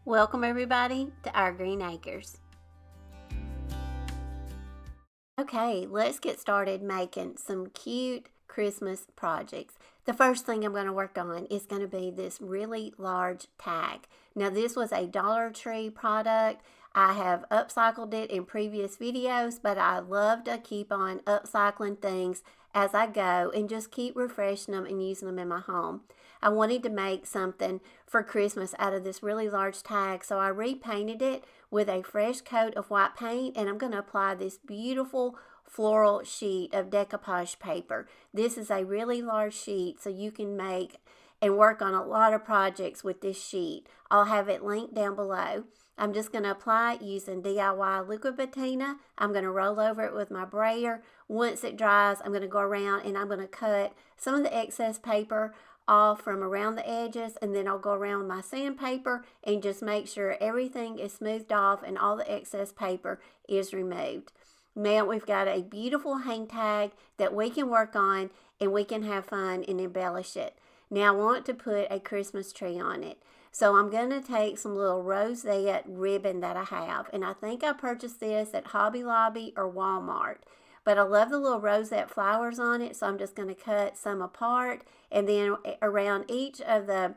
Welcome everybody to our Green Acres. Okay, let's get started making some cute Christmas projects. The first thing I'm going to work on is going to be this really large tag. Now this was a Dollar Tree product. I have upcycled it in previous videos, but I love to keep on upcycling things as I go and just keep refreshing them and using them in my home. I wanted to make something for Christmas out of this really large tag, so I repainted it with a fresh coat of white paint, and I'm going to apply this beautiful floral sheet of decoupage paper. This is a really large sheet, so you can make and work on a lot of projects with this sheet. I'll have it linked down below. I'm just going to apply it using DIY liquid patina. I'm going to roll over it with my brayer. Once it dries, I'm going to go around and I'm going to cut some of the excess paper off from around the edges, and then I'll go around with my sandpaper and just make sure everything is smoothed off and all the excess paper is removed. Now we've got a beautiful hang tag that we can work on and we can have fun and embellish it. Now I want to put a Christmas tree on it. So I'm going to take some little rosette ribbon that I have, and I think I purchased this at Hobby Lobby or Walmart. But I love the little rosette flowers on it, so I'm just going to cut some apart, and then around each of the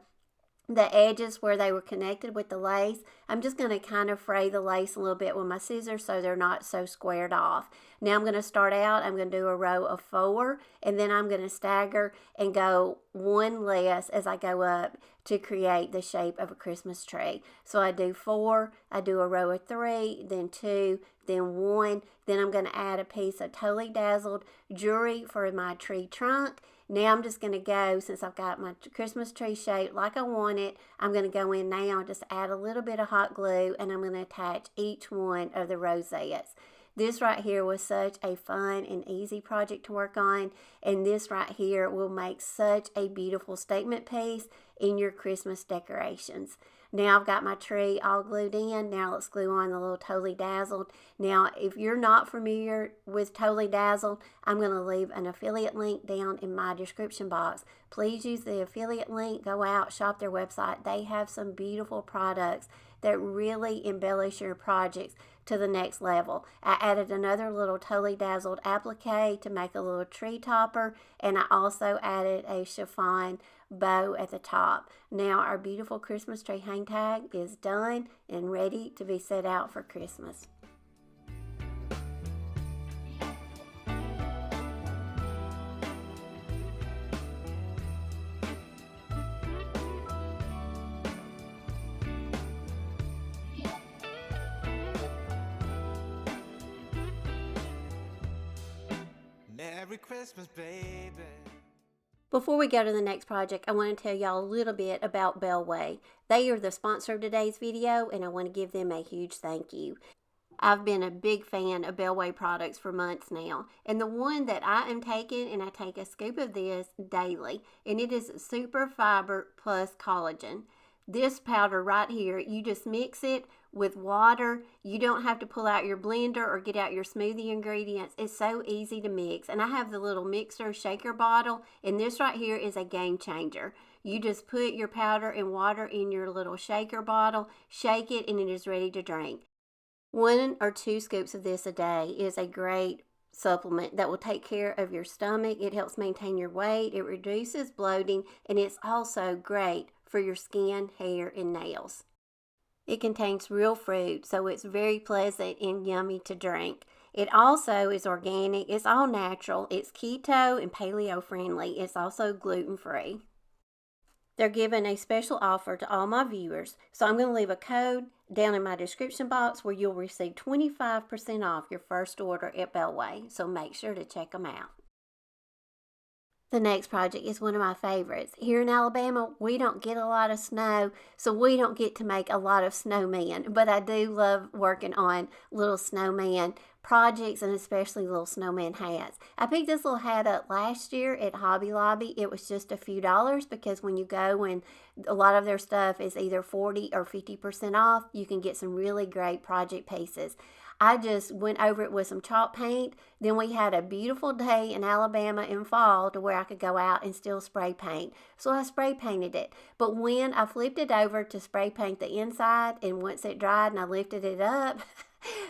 edges where they were connected with the lace, I'm just going to kind of fray the lace a little bit with my scissors so they're not so squared off. Now I'm going to start out, I'm going to do a row of 4, and then I'm going to stagger and go one less as I go up to create the shape of a Christmas tree. So I do 4, I do a row of 3, then 2, then 1, then I'm going to add a piece of totally dazzled jewelry for my tree trunk. Now I'm just going to go, since I've got my Christmas tree shaped like I want it, I'm going to go in now and just add a little bit of hot glue, and I'm going to attach each one of the rosettes. This right here was such a fun and easy project to work on, and this right here will make such a beautiful statement piece in your Christmas decorations. Now I've got my tree all glued in. Now let's glue on the little Totally Dazzled. Now if you're not familiar with Totally Dazzled, I'm going to leave an affiliate link down in my description box. Please use the affiliate link. Go out, shop their website. They have some beautiful products that really embellish your projects to the next level. I added another little Totally Dazzled applique to make a little tree topper, and I also added a chiffon bow at the top. Now our beautiful Christmas tree hang tag is done and ready to be set out for Christmas. Merry Christmas, baby. Before we go to the next project, I want to tell y'all a little bit about Bellway. They are the sponsor of today's video, and I want to give them a huge thank you. I've been a big fan of Bellway products for months now, and the one that I am taking, and I take a scoop of this daily, and it is Super Fiber Plus Collagen. This powder right here, you just mix it with water. You don't have to pull out your blender or get out your smoothie ingredients. It's so easy to mix. And I have the little mixer shaker bottle, and this right here is a game changer. You just put your powder and water in your little shaker bottle, shake it, and it is ready to drink. 1 or 2 scoops of this a day is a great supplement that will take care of your stomach. It helps maintain your weight, it reduces bloating, and it's also great for your skin, hair, and nails. It contains real fruit, so it's very pleasant and yummy to drink. It also is organic, it's all natural, it's keto and paleo friendly, it's also gluten free. They're giving a special offer to all my viewers, so I'm going to leave a code down in my description box where you'll receive 25% off your first order at Bellway, so make sure to check them out. The next project is one of my favorites. Here in Alabama, we don't get a lot of snow, so we don't get to make a lot of snowmen, but I do love working on little snowman projects, and especially little snowman hats. I picked this little hat up last year at Hobby Lobby. It was just a few dollars because when you go and a lot of their stuff is either 40 or 50% off, you can get some really great project pieces. I just went over it with some chalk paint. Then we had a beautiful day in Alabama in fall to where I could go out and still spray paint. So I spray painted it. But when I flipped it over to spray paint the inside, and once it dried and I lifted it up,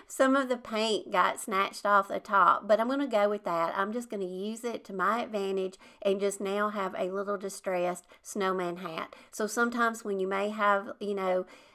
some of the paint got snatched off the top. But I'm going to go with that. I'm just going to use it to my advantage and just now have a little distressed snowman hat. So sometimes when you may have,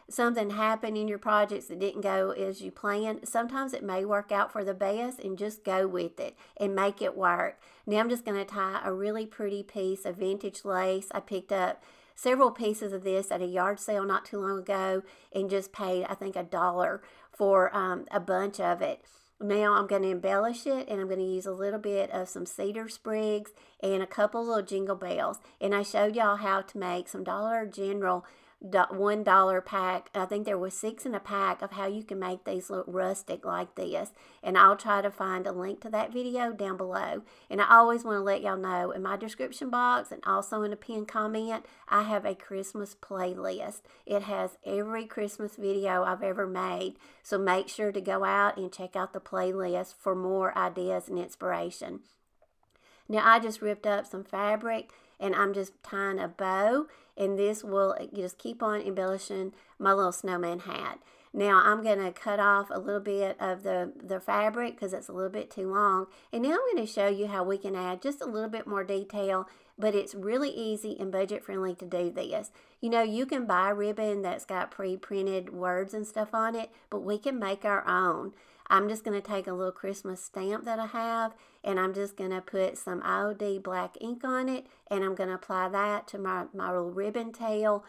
something happened in your projects that didn't go as you planned, sometimes it may work out for the best, and just go with it and make it work. Now I'm just going to tie a really pretty piece of vintage lace. I picked up several pieces of this at a yard sale not too long ago and just paid, I think, $1 for a bunch of it. Now I'm going to embellish it, and I'm going to use a little bit of some cedar sprigs and a couple little jingle bells. And I showed y'all how to make some Dollar General $1 pack. I think there was 6 in a pack of how you can make these look rustic like this, and I'll try to find a link to that video down below. And I always want to let y'all know in my description box and also in a pinned comment, I have a Christmas playlist. It has every Christmas video I've ever made, so make sure to go out and check out the playlist for more ideas and inspiration. Now I just ripped up some fabric and I'm just tying a bow, and this will just keep on embellishing my little snowman hat. Now I'm going to cut off a little bit of the fabric because it's a little bit too long, and now I'm going to show you how we can add just a little bit more detail, but it's really easy and budget friendly to do this. You can buy ribbon that's got pre-printed words and stuff on it, but we can make our own. I'm just going to take a little Christmas stamp that I have, and I'm just going to put some IOD black ink on it, and I'm going to apply that to my little ribbon tail.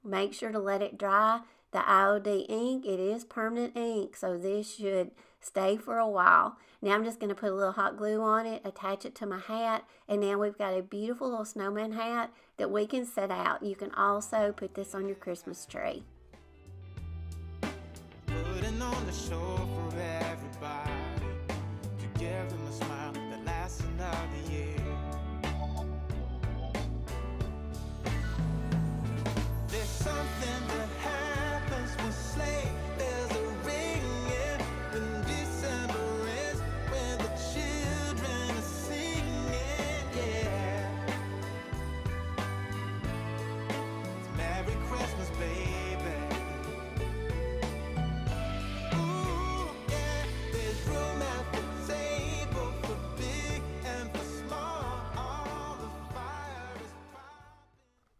Make sure to let it dry. The IOD ink, it is permanent ink, so this should stay for a while. Now I'm just going to put a little hot glue on it, attach it to my hat, and now we've got a beautiful little snowman hat that we can set out. You can also put this on your Christmas tree. Putting on the show for everybody, to give them a smile that lasts another year. There's something that happens when sleigh bells are ringing, when December ends, when the children are singing, yeah. It's Merry Christmas, baby.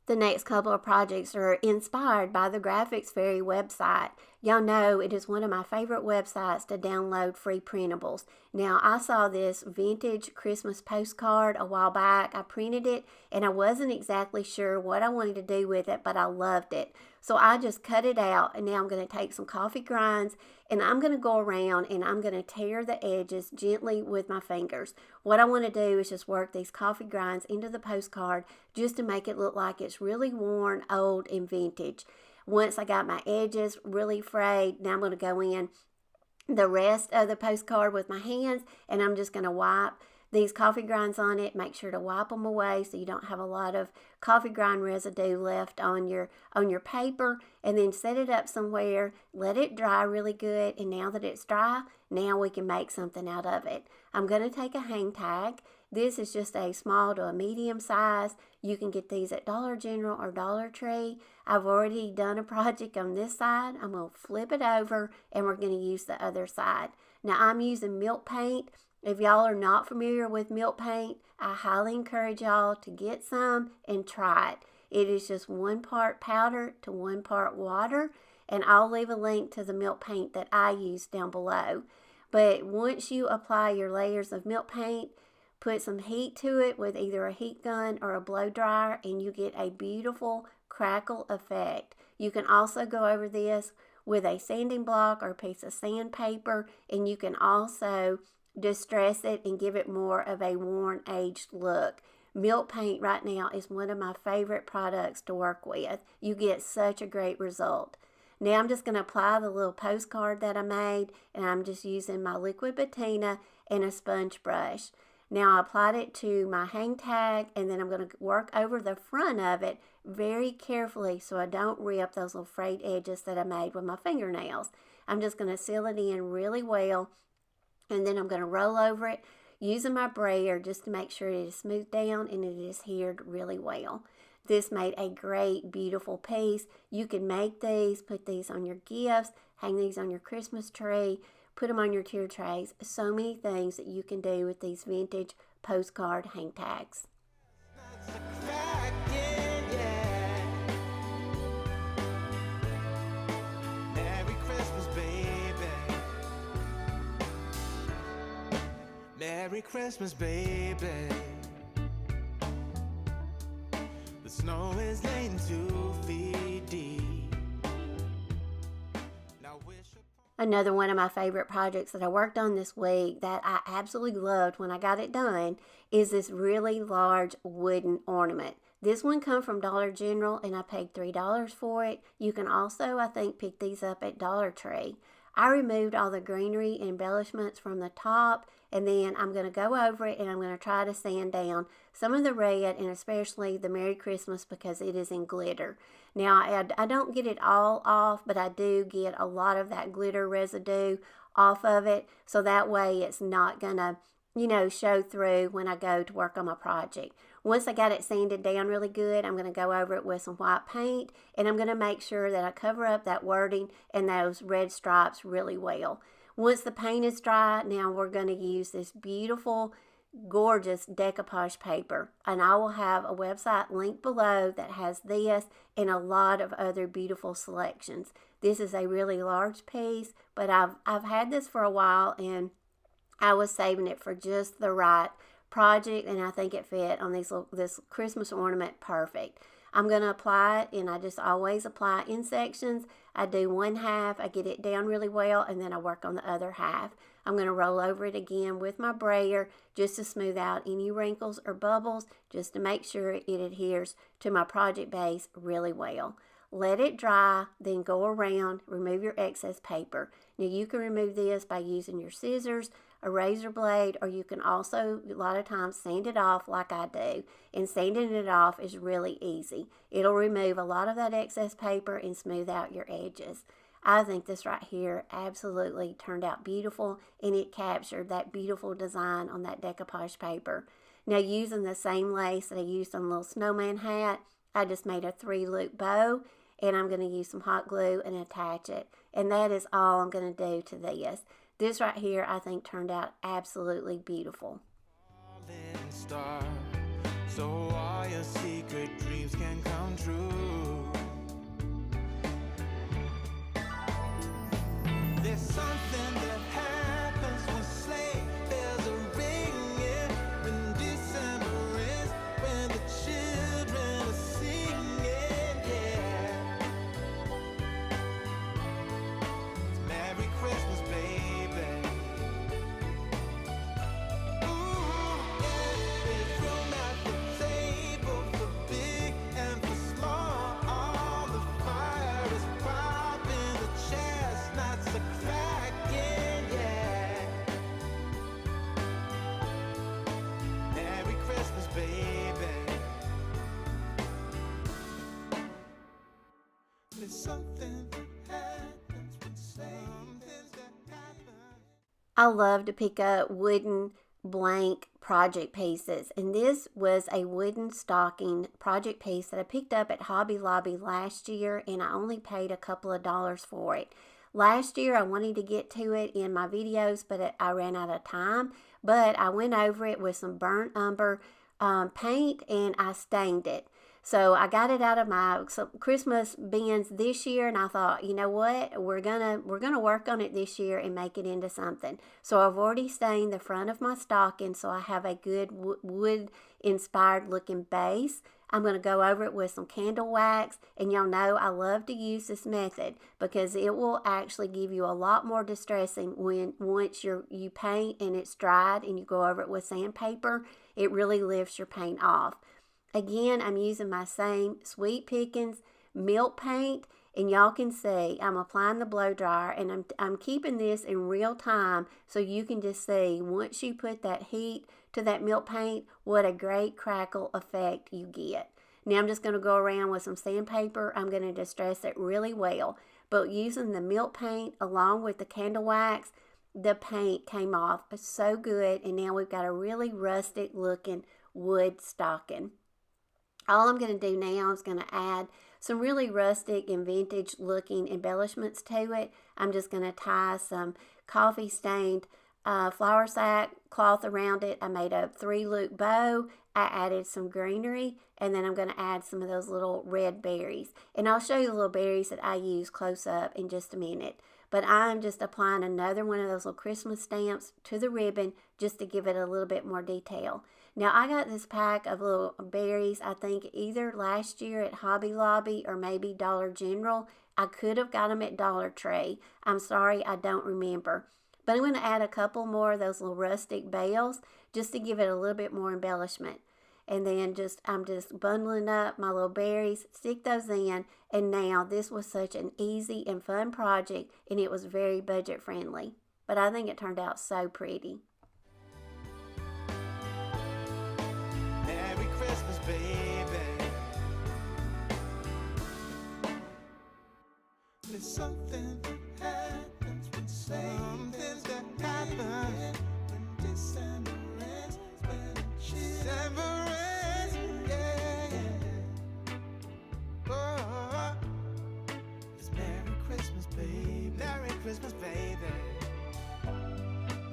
The next couple of projects are inspired by the Graphics Fairy website. Y'all know it is one of my favorite websites to download free printables. Now, I saw this vintage Christmas postcard a while back. I printed it, and I wasn't exactly sure what I wanted to do with it, but I loved it. So I just cut it out, and now I'm going to take some coffee grinds, and I'm going to go around and I'm going to tear the edges gently with my fingers. What I want to do is just work these coffee grinds into the postcard just to make it look like it's really worn, old, and vintage. Once I got my edges really frayed, now I'm going to go in the rest of the postcard with my hands, and I'm just going to wipe these coffee grinds on it. Make sure to wipe them away so you don't have a lot of coffee grind residue left on your paper, and then set it up somewhere, let it dry really good, and now that it's dry, now we can make something out of it. I'm going to take a hang tag. This is just a small to a medium size. You can get these at Dollar General or Dollar Tree. I've already done a project on this side. I'm going to flip it over, and we're going to use the other side. Now I'm using milk paint. If y'all are not familiar with milk paint, I highly encourage y'all to get some and try it. It is just 1 part powder to 1 part water, and I'll leave a link to the milk paint that I use down below. But once you apply your layers of milk paint, put some heat to it with either a heat gun or a blow dryer, and you get a beautiful crackle effect. You can also go over this with a sanding block or a piece of sandpaper, and you can also distress it and give it more of a worn, aged look. Milk paint right now is one of my favorite products to work with. You get such a great result. Now I'm just going to apply the little postcard that I made, and I'm just using my liquid patina and a sponge brush. Now I applied it to my hang tag, and then I'm going to work over the front of it very carefully so I don't rip those little frayed edges that I made with my fingernails. I'm just going to seal it in really well, and then I'm going to roll over it using my brayer just to make sure it is smoothed down and it is adhered really well. This made a great, beautiful piece. You can make these, put these on your gifts, hang these on your Christmas tree, put them on your tier trays. So many things that you can do with these vintage postcard hang tags. Merry Christmas, baby. Merry Christmas, baby. The snow is laying 2 feet deep. Now Another one of my favorite projects that I worked on this week that I absolutely loved when I got it done is this really large wooden ornament. This one comes from Dollar General and I paid $3 for it. You can also, I think, pick these up at Dollar Tree. I removed all the greenery embellishments from the top, and then I'm going to go over it and I'm going to try to sand down some of the red and especially the Merry Christmas because it is in glitter. Now, I don't get it all off, but I do get a lot of that glitter residue off of it, so that way it's not going to, show through when I go to work on my project. Once I got it sanded down really good, I'm going to go over it with some white paint, and I'm going to make sure that I cover up that wording and those red stripes really well. Once the paint is dry, now we're going to use this beautiful, gorgeous decoupage paper, and I will have a website linked below that has this and a lot of other beautiful selections. This is a really large piece, but I've had this for a while, and I was saving it for just the right project, and I think it fit on this Christmas ornament perfect. I'm going to apply it, and I just always apply in sections. I do one half, I get it down really well, and then I work on the other half. I'm going to roll over it again with my brayer just to smooth out any wrinkles or bubbles, just to make sure it adheres to my project base really well. Let it dry, then go around, remove your excess paper. Now you can remove this by using your scissors, a razor blade, or you can also, a lot of times, sand it off like I do. And sanding it off is really easy. It'll remove a lot of that excess paper and smooth out your edges. I think this right here absolutely turned out beautiful, and it captured that beautiful design on that decoupage paper. Now, using the same lace that I used on the little snowman hat, I just made a 3-loop bow, and I'm going to use some hot glue and attach it. And that is all I'm going to do to this. This right here, I think, turned out absolutely beautiful. Star, so all your secret dreams can come true. There's something that happens when sleigh bells are ringing, when December is, when the children are singing, yeah. It's Merry Christmas, baby. Ooh, yeah. There's room at the table for big and for small. All the fire is popping, the chestnuts are cracking, yeah. Merry Christmas, baby. There's something that happens when something that happens. I love to pick up wooden blank project pieces, and this was a wooden stocking project piece that I picked up at Hobby Lobby last year, and I only paid a couple of dollars for it. Last year I wanted to get to it in my videos, but I ran out of time. But I went over it with some burnt umber paint, and I stained it. So I got it out of my Christmas bins this year, and I thought, you know what, we're gonna work on it this year and make it into something. So I've already stained the front of my stocking, so I have a good wood-inspired looking base. I'm going to go over it with some candle wax, and y'all know I love to use this method because it will actually give you a lot more distressing once you paint and it's dried and you go over it with sandpaper. It really lifts your paint off. Again, I'm using my same Sweet Pickins milk paint, And y'all can see I'm applying the blow dryer, and I'm keeping this in real time so you can just see once you put that heat to that milk paint, what a great crackle effect you get. Now I'm just going to go around with some sandpaper. I'm going to distress it really well. But using the milk paint along with the candle wax, the paint came off so good, and now we've got a really rustic looking wood stocking. All I'm going to do now is going to add some really rustic and vintage looking embellishments to it. I'm just going to tie some coffee stained flour sack cloth around it. I made a 3-loop bow. I added some greenery, and then I'm going to add some of those little red berries. And I'll show you the little berries that I use close up in just a minute. But I'm just applying another one of those little Christmas stamps to the ribbon just to give it a little bit more detail. Now, I got this pack of little berries, I think either last year at Hobby Lobby or maybe Dollar General. I could have got them at Dollar Tree. I'm sorry, I don't remember. But I'm going to add a couple more of those little rustic bells just to give it a little bit more embellishment. And then I'm just bundling up my little berries, stick those in, and now this was such an easy and fun project, and it was very budget friendly. But I think it turned out so pretty. Merry Christmas, baby. There's something that happens when something that happens when December ends, when December ends, yeah. Oh, it's Merry Christmas, baby. Merry Christmas, baby.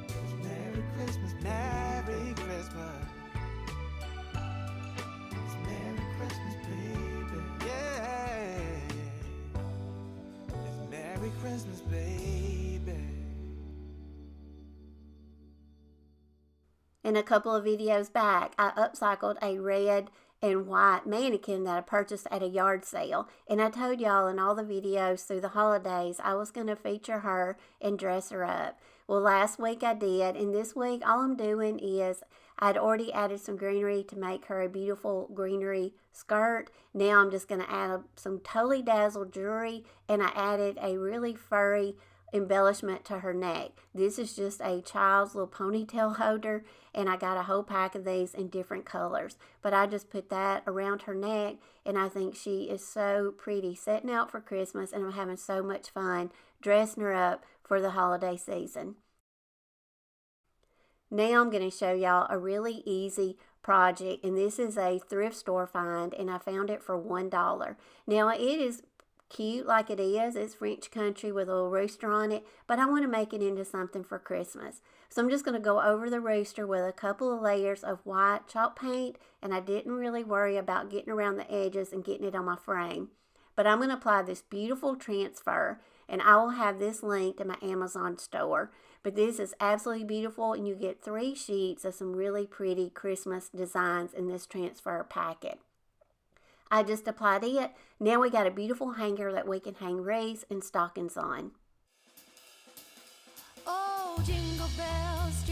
It's Merry Christmas, Merry Christmas. It's Merry Christmas, baby. Yeah. It's Merry Christmas, baby. In a couple of videos back, I upcycled a red and white mannequin that I purchased at a yard sale. And I told y'all in all the videos through the holidays I was going to feature her and dress her up. Well, last week I did, and this week all I'm doing is I'd already added some greenery to make her a beautiful greenery skirt. Now I'm just going to add some totally dazzled jewelry, and I added a really furry embellishment to her neck. This is just a child's little ponytail holder, and I got a whole pack of these in different colors. But I just put that around her neck, and I think she is so pretty setting out for Christmas, and I'm having so much fun dressing her up for the holiday season. Now I'm going to show y'all a really easy project, and this is a thrift store find, and I found it for $1. Now it is cute like it is. It's French country with a little rooster on it, but I want to make it into something for Christmas. So I'm just going to go over the rooster with a couple of layers of white chalk paint, and I didn't really worry about getting around the edges and getting it on my frame. But I'm going to apply this beautiful transfer, and I will have this linked in my Amazon store. But this is absolutely beautiful, and you get 3 sheets of some really pretty Christmas designs in this transfer packet. I just applied it. Now we got a beautiful hanger that we can hang wreaths and stockings on. Oh, jingle bells,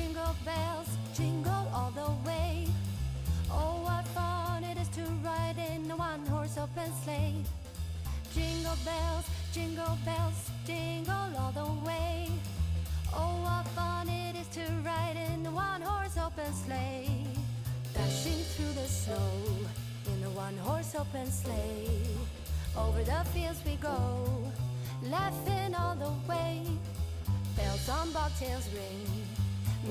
jingle all the way. Oh, what fun it is to ride in a one-horse open sleigh. Jingle bells, jingle all the way. Oh, what fun it is to ride in a one-horse open sleigh. Dashing through the snow in a one-horse open sleigh. Over the fields we go, laughing all the way. Bells on bobtails ring,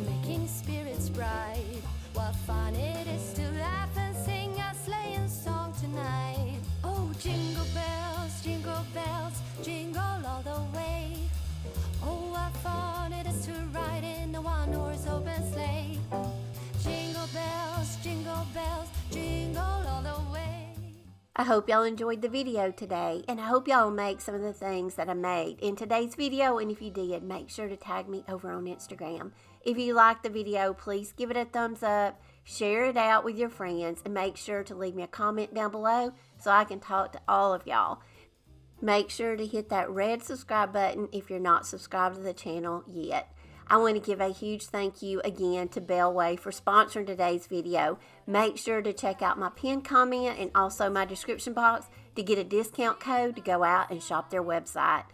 making spirits bright. What fun it is to laugh and sing a sleighing song tonight. Oh, jingle bells, jingle all the way. Oh, what fun it is to ride in a one-horse open sleigh. Jingle bells, jingle all the way. I hope y'all enjoyed the video today, and I hope y'all make some of the things that I made in today's video, and if you did, make sure to tag me over on Instagram. If you liked the video, please give it a thumbs up, share it out with your friends, and make sure to leave me a comment down below so I can talk to all of y'all. Make sure to hit that red subscribe button if you're not subscribed to the channel yet. I want to give a huge thank you again to Bellway for sponsoring today's video. Make sure to check out my pinned comment and also my description box to get a discount code to go out and shop their website.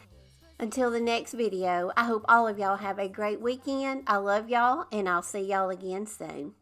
Until the next video, I hope all of y'all have a great weekend. I love y'all, and I'll see y'all again soon.